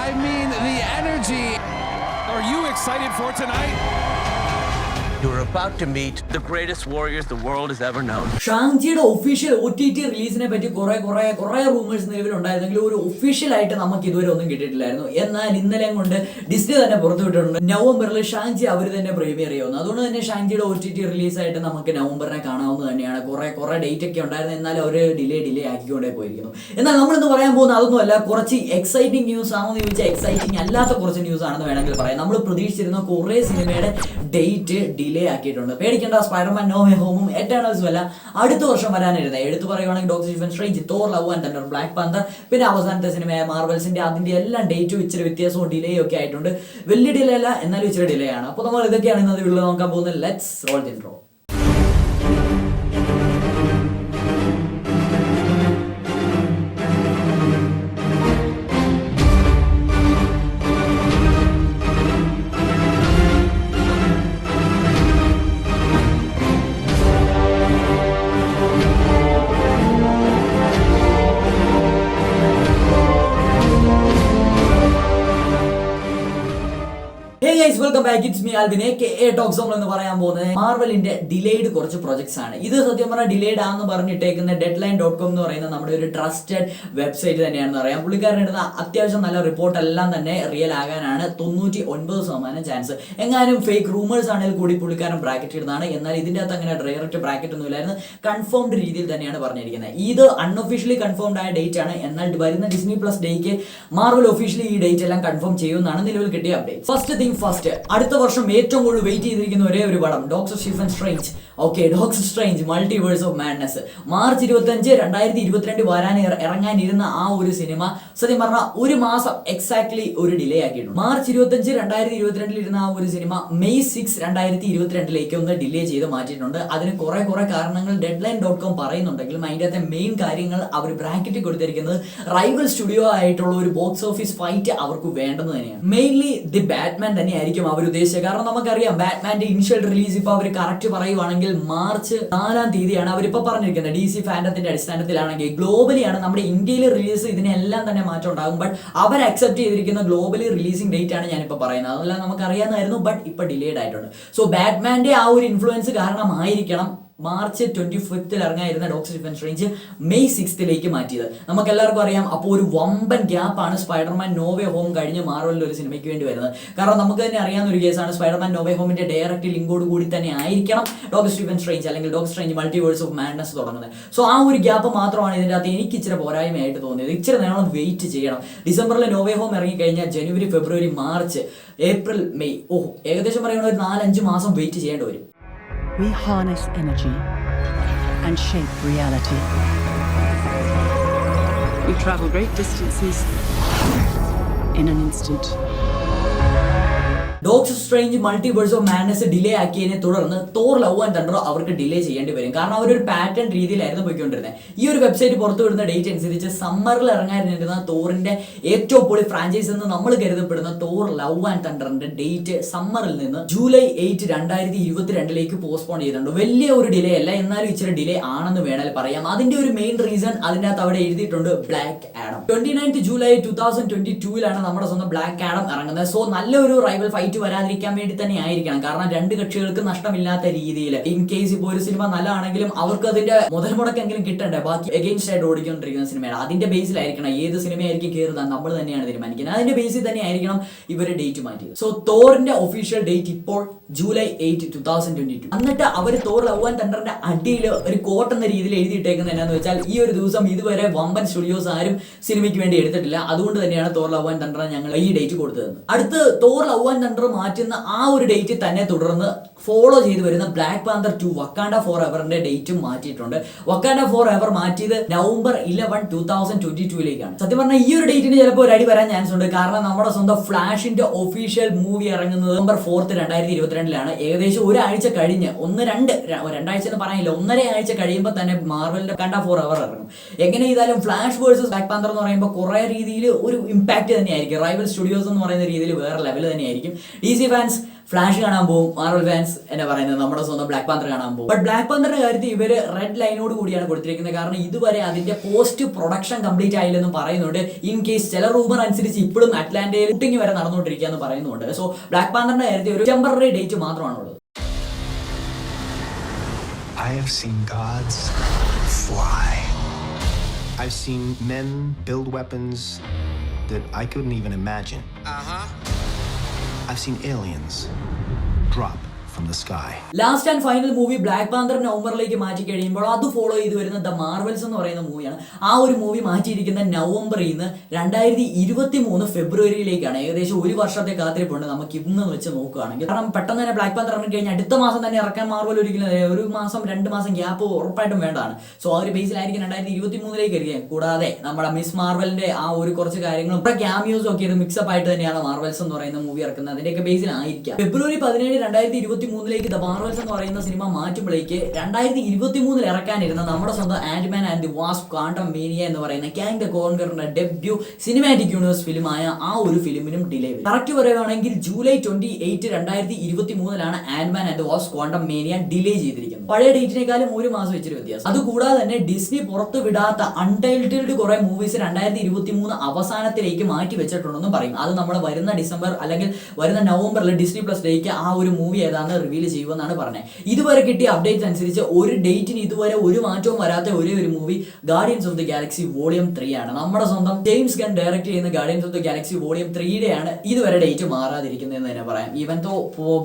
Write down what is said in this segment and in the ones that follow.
I mean, the energy. Are you excited for tonight? You're about to meet the greatest warriors the world has ever known. ഷാങ്ചിയുടെ official OTT റിലീസിനെ പറ്റി കുറെ rumours നിലവിലുണ്ടായിരുന്നെങ്കിൽ ഒരു official ആയിട്ട് നമുക്ക് ഇതുവരെ ഒന്നും കിട്ടിയിട്ടില്ലായിരുന്നു. എന്നാൽ ഇന്നലെ കൊണ്ട് ഡിസ്നി തന്നെ പുറത്തുവിട്ടിട്ടുണ്ട് നവംബറിൽ ഷാങ്ചി അവർ തന്നെ പ്രീമിയർ ചെയ്യുന്നു. അതുകൊണ്ട് തന്നെ ഷാങ്ചിയുടെ OTT റിലീസായിട്ട് നമുക്ക് നവംബറിനെ കാണാവുന്നത് തന്നെയാണ്. കുറെ ഡേറ്റ് ഒക്കെ ഉണ്ടായിരുന്നു, എന്നാൽ അവർ ഡിലേ ആക്കിക്കൊണ്ടേ പോയിരിക്കുന്നു. എന്നാൽ നമ്മളിന്ന് പറയാൻ പോകുന്ന അതൊന്നുമല്ല, കുറച്ച് എക്സൈറ്റിംഗ് ന്യൂസ് ആണോ എന്ന് ചോദിച്ചാൽ എക്സൈറ്റിംഗ് അല്ലാത്ത കുറച്ച് ന്യൂസ് ആണെന്ന് വേണമെങ്കിൽ പറയാം. നമ്മൾ പ്രതീക്ഷിച്ചിരുന്ന കുറെ സിനിമയുടെ ഡേറ്റ് ഡിലേ ആക്കിയിട്ടുണ്ട്. പേടിക്കേണ്ട, സ്പൈഡർമാൻ നോ വേ ഹോമും എറ്റേണൽസും അല്ല, അടുത്ത വർഷം വരാനിരുന്നത്. എടുത്തു പറയുവാണെങ്കിൽ Doctor Stephen Strange, Thor Love and Thunder, Black Panther, പിന്നെ അവസാനത്തെ സിനിമയായ മാർവൽസിന്റെ അതിന്റെ എല്ലാം ഡേറ്റും ഇച്ചിരി വ്യത്യാസവും ഡിലേ ഒക്കെ ആയിട്ടുണ്ട്. വലിയ ഡിലേ അല്ല, എന്നാലും ഇച്ചിരി ഡിലേ ആണ്. അപ്പോൾ നമ്മൾ ഇതൊക്കെയാണ് ഇന്നത്തെ വീഡിയോ നോക്കാൻ പോകുന്നത്. Let's role the intro. Welcome back, it's me Albin aka talks on എന്ന് പറയാൻ പോകുന്നത് മാർവലിന്റെ ഡിലേഡ് കുറച്ച് പ്രൊജക്ട്സ് ആണ്. ഇത് സത്യം പറഞ്ഞാൽ ഡിലേഡ് ആണെന്ന് പറഞ്ഞിട്ടേക്കുന്ന deadline.com എന്ന് പറയുന്ന നമ്മുടെ ഒരു ട്രസ്റ്റഡ് വെബ്സൈറ്റ് തന്നെയാണെന്ന് പറയാം. പുള്ളിക്കാരൻ ഇടുന്ന അത്യാവശ്യം നല്ല റിപ്പോർട്ട് എല്ലാം തന്നെ റിയൽ ആകാനാണ് 99% ചാൻസ്. എങ്ങാനും ഫേക്ക് റൂമേഴ്സ് ആണെങ്കിൽ കൂടി പുള്ളിക്കാരൻ ബ്രാക്കറ്റ് ഇടുന്നതാണ്. എന്നാൽ ഇതിന്റെ അകത്ത് അങ്ങനെ ഡയറക്റ്റ് ബ്രാക്കറ്റ് ഒന്നും ഇല്ലായിരുന്നു, കൺഫേംഡ് രീതിയിൽ തന്നെയാണ് പറഞ്ഞിരിക്കുന്നത്. ഇത് അൺഒഫീഷ്യലി കൺഫേംഡ് ആയ ഡേറ്റ് ആണ്. എന്നാൽ വരുന്ന ഡിസ്നി പ്ലസ് ഡേക്ക് മാർവൽ ഒഫീഷ്യലി ഈ ഡേറ്റ് എല്ലാം കൺഫേം ചെയ്യുമെന്നാണ് നിലവിൽ കിട്ടിയ അപ്ഡേറ്റ്. ഫസ്റ്റ് തിങ് ഫസ്റ്റ്, അടുത്ത വർഷം ഏറ്റവും കൂടുതൽ വെയിറ്റ് ചെയ്തിരിക്കുന്ന ഒരേ ഒരു പടം doctor Stephen strange. Doctor Strange Multiverse of madness March 25, 2022 ഇറങ്ങാനിരുന്ന ആ ഒരു സിനിമ സത്യം പറഞ്ഞാൽ ഒരു മാസം എക്സാക്ട്ലി ഒരു ഡിലേ ആക്കിയിട്ടുണ്ട്. മാർച്ച് 25, 2022 ഇരുന്ന ആ ഒരു സിനിമ മെയ് 6, 2022 ഒന്ന് ഡിലേ ചെയ്ത് മാറ്റിയിട്ടുണ്ട്. അതിന് കുറെ കാരണങ്ങൾ deadline.com പറയുന്നുണ്ടെങ്കിലും അതിൻ്റെ അകത്തെ മെയിൻ കാര്യങ്ങൾ അവർ ബ്രാക്കറ്റിൽ കൊടുത്തിരിക്കുന്നത് റൈവൽ സ്റ്റുഡിയോ ആയിട്ടുള്ള ഒരു ബോക്സ് ഓഫീസ് ഫൈറ്റ് അവർക്ക് വേണ്ടെന്ന് തന്നെയാണ്. മെയിൻലി ദി ബാറ്റ്മാൻ തന്നെയായിരിക്കും അവർ ഉദ്ദേശിച്ചത്. കാരണം നമുക്കറിയാം ബാറ്റ്മാന്റെ ഇനിഷ്യൽ റിലീസ് ഇപ്പൊ അവർ കറക്റ്റ് പറയുവാണെങ്കിൽ മാർച്ച് 4-ാം തീയതിയാണ് അവരിപ്പോ പറഞ്ഞിരിക്കുന്നത്. DC ഫാൻഡത്തിന്റെ അടിസ്ഥാനത്തിലാണെങ്കിൽ ഗ്ലോബലിയാണ്, നമ്മുടെ ഇന്ത്യയിൽ റിലീസ് ഇതിനെല്ലാം തന്നെ മാറ്റം ഉണ്ടാകും. ബട്ട് അവർ അക്സെപ്റ്റ് ചെയ്തിരിക്കുന്ന ഗ്ലോബലി റിലീസിംഗ് ഡേറ്റ് ആണ് ഞാനിപ്പോ പറയുന്നത്. അതെല്ലാം നമുക്ക് അറിയാമായിരുന്നു, ബട്ട് ഇപ്പൊ ഡിലേഡ് ആയിട്ടുണ്ട്. സോ ബാറ്റ്മാന്റെ ആ ഒരു ഇൻഫ്ലുവൻസ് കാരണമായിരിക്കണം മാർച്ച് 25 ഇറങ്ങായിരുന്ന ഡോക്ടർ സ്റ്റീഫൻ സ്ട്രേഞ്ച് മെയ് 6 മാറ്റിയത്. നമുക്ക് എല്ലാവർക്കും അറിയാം. അപ്പോൾ ഒരു വമ്പൻ ഗ്യാപ്പാണ് സ്പൈഡർമാൻ നോ വേ ഹോം കഴിഞ്ഞ് മാർവലിൽ ഒരു സിനിമയ്ക്ക് വേണ്ടി വരുന്നത്. കാരണം നമുക്ക് തന്നെ അറിയാവുന്ന ഒരു കേസാണ്, സ്പൈഡർമാൻ നോ വേ ഹോമിന്റെ ഡയറക്റ്റ് ലിങ്കോട് കൂടി തന്നെ ആയിരിക്കണം ഡോക്ടർ സ്റ്റീഫൻ സ്ട്രേഞ്ച് അല്ലെങ്കിൽ doctor Strange Multiverse of madness തുടങ്ങുന്നത്. സോ ആ ഒരു ഗ്യാപ്പ് മാത്രമാണ് ഇതിൻ്റെ അകത്ത് എനിക്ക് ഇച്ചിരി പോരായ്മയായിട്ട് തോന്നിയത്. ഇച്ചിരി നേരം വെയിറ്റ് ചെയ്യണം. ഡിസംബറിൽ നോ വേ ഹോം ഇറങ്ങിക്കഴിഞ്ഞാൽ ജനുവരി, ഫെബ്രുവരി, മാർച്ച്, ഏപ്രിൽ, മെയ്, ഏകദേശം പറയുന്ന ഒരു 4-5 മാസം വെയിറ്റ് ചെയ്യേണ്ടി വരും. We harness energy and shape reality. We travel great distances in an instant. Doctor Strange Multiverse of Madness delay ആക്കിയതിനെ തുടർന്ന് തോർ ലവ് ആൻഡ് തണ്ടർ അവർക്ക് ഡിലേ ചെയ്യേണ്ടി വരും. കാരണം അവരൊരു പാറ്റേൺ രീതിയിലായിരുന്നു പോയിക്കൊണ്ടിരുന്നത്. ഈ ഒരു വെബ്സൈറ്റ് പുറത്തു വിടുന്ന ഡേറ്റ് അനുസരിച്ച് സമ്മറിൽ ഇറങ്ങാനിരുന്ന തോറിന്റെ ഏറ്റവും പൊളി ഫ്രാഞ്ചൈസ് എന്ന് നമ്മൾ കരുതപ്പെടുന്ന തോർ ലവ് ആൻഡ് തണ്ടറിന്റെ ഡേറ്റ് സമ്മറിൽ നിന്ന് ജൂലൈ 8, 2022 പോസ്റ്റ്പോൺ ചെയ്തിട്ടുണ്ട്. വലിയ ഒരു ഡിലേ അല്ല, എന്നാലും ഇച്ചിരി ഡിലേ ആണെന്ന് വേണമെങ്കിൽ പറയാം. അതിന്റെ ഒരു മെയിൻ റീസൺ അതിൻ്റെ അകത്ത് അവിടെ എഴുതിയിട്ടുണ്ട് ബ്ലാക്ക് ആഡം. 29 ജൂലൈ 2022 നമ്മുടെ സ്വന്തം ബ്ലാക്ക് ആഡം ഇറങ്ങുന്നത്. സോ നല്ലൊരു റൈവൽ ഫൈറ്റ് വരാതിരിക്കാൻ വേണ്ടി തന്നെ ആയിരിക്കണം. കാരണം രണ്ട് കക്ഷികൾക്ക് നഷ്ടമില്ലാത്ത രീതിയിൽ ഇൻ കേസ് ഇപ്പോൾ ഒരു സിനിമ നല്ലതാണെങ്കിലും അവർക്ക് അതിന്റെ മുതൽ മുടക്കെങ്കിലും കിട്ടണ്ടേ. ബാക്കി എഗെയിൻസ്റ്റ് ആയിട്ട് ഓടിക്കൊണ്ടിരിക്കുന്ന സിനിമയാണ്. അതിന്റെ ബേസിലായിരിക്കണം ഏത് സിനിമയായിരിക്കും കയറുന്നത് നമ്മൾ തന്നെയാണ് തീരുമാനിക്കുന്നത്. അതിന്റെ ബേസിൽ തന്നെ ആയിരിക്കണം ഇവർ ഡേറ്റ് മാറ്റിയത്. സോ തോറിന്റെ ഒഫീഷ്യൽ ഡേറ്റ് ഇപ്പോൾ ജൂലൈ 8, 2022. എന്നിട്ട് അവർ തോർ ലവ് ആൻഡ് തണ്ടറിന്റെ അടിയിൽ ഒരു കോട്ട് എന്ന രീതിയിൽ എഴുതിയിട്ടേക്കുന്നത് എന്നാന്ന് വെച്ചാൽ ഈ ഒരു ദിവസം ഇതുവരെ വമ്പൻ സ്റ്റുഡിയോസ് ആരും സിനിമയ്ക്ക് വേണ്ടി എടുത്തിട്ടില്ല. അതുകൊണ്ട് തന്നെയാണ് തോർ ലവ് ആൻഡ് തണ്ടർ ഞങ്ങൾ ഈ ഡേറ്റ് കൊടുത്തത്. അടുത്ത് തോർ ലവ് ആൻഡ് തണ്ടർ മാറ്റുന്ന ആ ഒരു ഡേറ്റ് തന്നെ തുടർന്ന് ഫോളോ ചെയ്ത് വരുന്ന ബ്ലാക്ക് പാന്തർ 2 വക്കാൻഡ ഫോർ എവറിന്റെ ഡേറ്റും മാറ്റിയിട്ടുണ്ട്. വക്കാൻഡ ഫോർ എവർ മാറ്റിയത് നവംബർ 11, 2022 സത്യം പറഞ്ഞാൽ ഈ ഒരു ഡേറ്റിന് ചിലപ്പോൾ ഒരു അടി വരാൻ ചാൻസ് ഉണ്ട്. കാരണം നമ്മുടെ സ്വന്തം ഫ്ലാഷിന്റെ ഒഫീഷ്യൽ മൂവി ഇറങ്ങുന്നത് നവംബർ 4, 2022 ഏകദേശം ഒരാഴ്ച കഴിഞ്ഞ് രണ്ടാഴ്ച എന്ന് പറയാനില്ല, 1.5 ആഴ്ച കഴിയുമ്പോൾ തന്നെ മാർവലിന്റെ വക്കാൻഡ ഫോർ എവർ ഇറങ്ങും. എങ്ങനെ ചെയ്താലും ഫ്ലാഷ് വേഴ്സസ് ബ്ലാക്ക് പാന്തർ എന്ന് പറയുമ്പോൾ കുറെ രീതിയിൽ ഒരു ഇമ്പാക്ട് തന്നെയായിരിക്കും. റൈവൽ സ്റ്റുഡിയോസ് എന്ന് പറയുന്ന രീതിയിൽ വേറെ ലെവൽ തന്നെയായിരിക്കും. DC ഫാൻസ് ഫ്ലാഷ് കാണാൻ പോകും. മാർവൽ ഫാൻസ് എന്നെ പറയുന്നത് നമ്മുടെ സ്വന്തം ബ്ലാക്ക് പാന്തർ കാണാൻ പോകും. ബട്ട് ബ്ലാക്ക് പാന്തറിന്റെ കാര്യത്തിൽ ഇവര് റെഡ് ലൈനോട് കൂടിയാണ് കൊടുത്തിരിക്കുന്നത്. കാരണം ഇതുവരെ അതിന്റെ പോസ്റ്റ് പ്രൊഡക്ഷൻ കംപ്ലീറ്റ് ആയില്ലെന്നും പറയുന്നുണ്ട്. ഇൻ കേസ് ചില റൂമർ അനുസരിച്ച് ഇപ്പോഴും അറ്റ്ലാന്റയിൽ ഷൂട്ടിംഗ് വരെ നടന്നുകൊണ്ടിരിക്കുക എന്ന് പറയുന്നുണ്ട്. സോ ബ്ലാക്ക് പാന്തറിന്റെ കാര്യത്തിൽ ഒരു ടെമ്പററി ഡേറ്റ് മാത്രമാണുള്ളത്. I have seen gods fly. I've seen men build weapons that I couldn't even imagine. I've seen aliens drop from the sky. Last and final movie Black Panther നവംബറിലേക്ക് മാറ്റി കഴിയുമ്പോൾ അത് follow ചെയ്ത് വരുന്ന the Marvels എന്ന് പറയുന്ന മൂവിയാണ്. ആ ഒരു മൂവി മാറ്റിയിരിക്കുന്ന നവംബറിൽ നിന്ന് 2023 ഫെബ്രുവരിയിലേക്കാണ്. ഏകദേശം ഒരു വർഷത്തെ കാത്തിരിപ്പുണ്ട് നമുക്ക് ഇന്ന് വെച്ച് നോക്കുകയാണെങ്കിൽ. കാരണം പെട്ടെന്ന് തന്നെ ബ്ലാക്ക് പാന്തർ ഇറങ്ങി കഴിഞ്ഞാൽ അടുത്ത മാസം തന്നെ ഇറക്കാൻ മാർവൽ ഒരിക്കലും ഒരു മാസം 2 മാസം ഗ്യാപ്പ് ഉറപ്പായിട്ടും വേണ്ടതാണ്. സോ ആ ഒരു ബേസിലായിരിക്കും 2023 ഇരിക്കാൻ. കൂടാതെ നമ്മുടെ മിസ് മാർവലിന്റെ ആ ഒരു കുറച്ച് കാര്യങ്ങളും ഇവിടെ ക്യാമിയോസും ഒക്കെ ഇത് മിക്സപ്പ് ആയിട്ട് തന്നെയാണ് മാർവൽസ് എന്ന് പറയുന്ന മൂവി ഇറക്കുന്നത്. അതിന്റെയൊക്കെ ബേസിലായിരിക്കാം. ഫെബ്രുവരി 17, 2023 ദ മാർവൽസ് എന്ന് പറയുന്ന സിനിമ മാറ്റുമ്പോഴേക്ക് 2023 ഇറക്കാനിരുന്ന നമ്മുടെ സ്വന്തം ആന്റ്മാൻ ആൻഡ് ദി വാസ്പ് ക്വാണ്ടമേനിയ എന്ന് പറയുന്ന കാങ് ദ കോൺഗറിന്റെ ഡെബ്യൂ സിനിമാറ്റിക് യൂണിവേഴ്സ് ഫിലിമായ ആ ഒരു ഫിലിമിനും ഡിലേ വരും. കറക്റ്റ് പറയുകയാണെങ്കിൽ July 28, 2023 Antman and the Wasp Quantumania delay ചെയ്തിരിക്കുന്നത്. പഴയ ഡേറ്റിനേക്കാളും ഒരു മാസം വെച്ചൊരു വ്യത്യാസം. അതുകൂടാതെ തന്നെ ഡിസ്നി പുറത്തു വിടാത്ത അൺടൈറ്റിൽഡ് കുറെ മൂവീസ് 2023 അവസാനത്തിലേക്ക് മാറ്റി വെച്ചിട്ടുണ്ടെന്നും പറയും. അത് നമ്മൾ വരുന്ന ഡിസംബർ അല്ലെങ്കിൽ വരുന്ന നവംബറിൽ ഡിസ്നി പ്ലസ് ഡേക്ക് ആ ഒരു മൂവി ഏതാണെന്ന് റിവീൽ ചെയ്യുമെന്നാണ് പറഞ്ഞത്. ഇതുവരെ കിട്ടിയ അപ്ഡേറ്റ്സ് അനുസരിച്ച് ഒരു ഡേറ്റിന് ഇതുവരെ ഒരു മാറ്റവും വരാത്ത ഒരേ ഒരു movie guardians of the Galaxy volume 3 ആണ്. നമ്മുടെ സ്വന്തം ജെയിംസ് ഗൺ ഡയറക്ട് ചെയ്യുന്ന guardians of the Galaxy volume 3 ആണ് ഇതുവരെ ഡേറ്റ് മാറാതിരിക്കുന്നതെന്ന് തന്നെ പറയാം. ഈവൻ തോ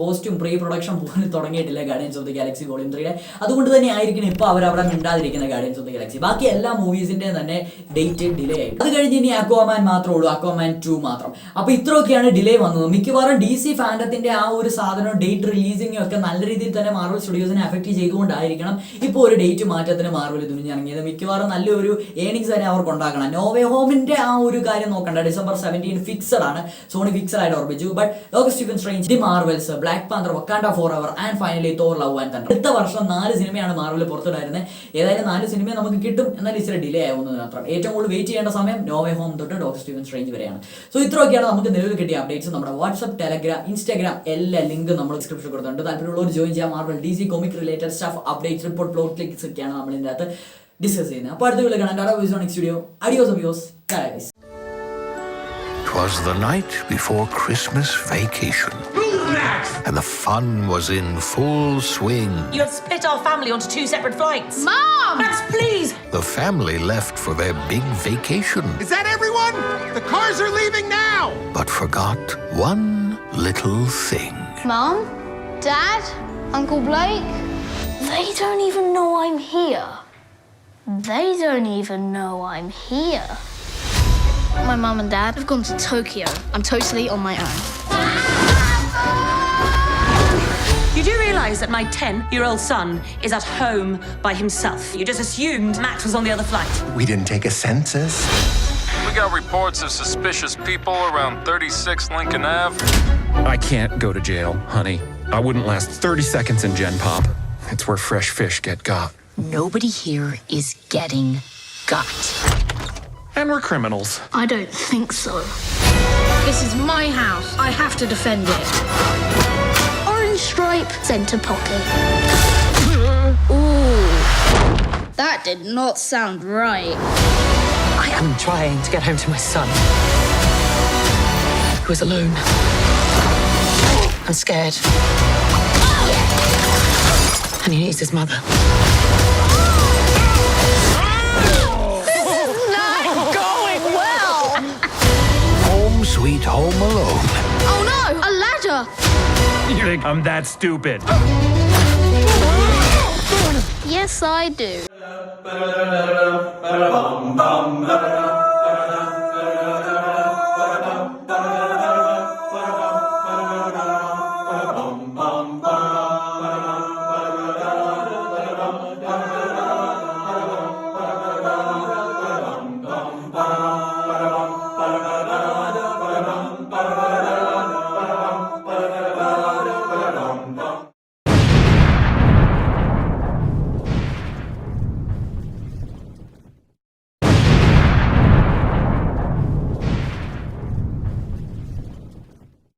പോസ്റ്റും പ്രീ പ്രൊഡക്ഷൻ പോലും തുടങ്ങിയിട്ടില്ല guardians of the Galaxy volume 3. അതുകൊണ്ട് തന്നെ ആയിരിക്കും ഇപ്പോൾ അവരവിടെ മിണ്ടാതിരിക്കുന്ന ഗാർഡിയൻസ് ഓഫ് ദി ഗാലക്സി. ബാക്കി എല്ലാ മൂവീസിന്റെ തന്നെ ഡേറ്റ് ഡിലേ ആയി. അത് കഴിഞ്ഞ് ഇനി അക്വാമാൻ മാത്രമേ ഉള്ളൂ, അക്വാമാൻ 2 മാത്രം. അപ്പൊ ഇത്രയൊക്കെയാണ് ഡിലേ വന്നത്. മിക്കവാറും DC ഫാൻഡത്തിന്റെ ആ ഒരു സാധനം ഡേറ്റ് റിലീസിംഗ് ഒക്കെ നല്ല രീതിയിൽ തന്നെ മാർവൽ സ്റ്റുഡിയോസിനെ അഫക്ട് ചെയ്തുകൊണ്ടായിരിക്കണം ഇപ്പോൾ ഒരു ഡേറ്റ് മാറ്റത്തിന് മാർവൽ തുനിഞ്ഞിറങ്ങിയത്. മിക്കവാറും നല്ലൊരു ഏണിങ്സ് തന്നെ അവർക്ക് ഉണ്ടാക്കണം. നോവേ ഹോമിന്റെ ആ ഒരു കാര്യം നോക്കണ്ട, ഡിസംബർ 17 ഫിക്സഡ് ആണ്. സോണി ഫിക്സഡ് ആയിട്ട് ഉറപ്പിച്ചു. ബട്ട് ലോക Stephen Strange, the Marvels, Black Panther, Wakanda Forever and finally Thor Love and Thunder. അടുത്ത വർഷം 4 സിനിമയാണ് മാർവൽ പുറത്തിടായിരുന്നത്. ഏതായാലും 4 സിനിമ നമുക്ക് കിട്ടും, എന്നാൽ ഇച്ചിരി ഡിലേ ആവുന്നത് മാത്രം. ഏറ്റവും കൂടുതൽ വെയിറ്റ് ചെയ്യേണ്ട സമയം നോവേ ഹോം തൊട്ട് ഡോക്ടർ സ്റ്റീഫൻ സ്ട്രേഞ്ച് വരെയാണ്. സോ ഇത്രയൊക്കെയാണ് നമുക്ക് നിലവിൽ കിട്ടിയ അപ്ഡേറ്റ്സ്. നമ്മുടെ വാട്സ്ആപ്പ്, ടെലഗ്രാം, ഇൻസ്റ്റാഗ്രാം എല്ലാ ലിങ്ക് നമ്മൾ ഡിസ്ക്രിപ്ഷനിൽ കൊടുത്തിട്ടുണ്ട്. താല്പര്യമുള്ളവർ ജോയിൻ ചെയ്യാം. Marvel, DC comic related staff, updates, report, plot clicks ഒക്കെയാണ് നമ്മൾ ഇതിന്റെ അകത്ത് ഡിസ്കസ് ചെയ്യുന്നത്. അപ്പോൾ അടുത്ത വീഡിയോ കാണാൻ സ്റ്റുഡിയോ. അഡിയോസ് അബിയോസ്. Guys. 'Twas the night before Christmas vacation. And the fun was in full swing. You have split our family onto 2 separate flights. Mom! Max, please! The family left for their big vacation. Is that everyone? The cars are leaving now! But forgot one little thing. Mom? Dad? Uncle Blake? They don't even know I'm here. They don't even know I'm here. My mum and dad have gone to Tokyo. I'm totally on my own. You do realise that my 10-year-old son is at home by himself. You just assumed Max was on the other flight. We didn't take a census. We got reports of suspicious people around 36 Lincoln Ave. I can't go to jail, honey. I wouldn't last 30 seconds in Gen Pop. It's where fresh fish get got. Nobody here is getting got. And we're criminals. I don't think so. This is my house. I have to defend it. Orange stripe, center pocket. Ooh. That did not sound right. I am trying to get home to my son, who is alone. I'm scared. And he needs his mother. Home sweet home alone. Oh no! A ladder! You think I'm that stupid? Yes, I do.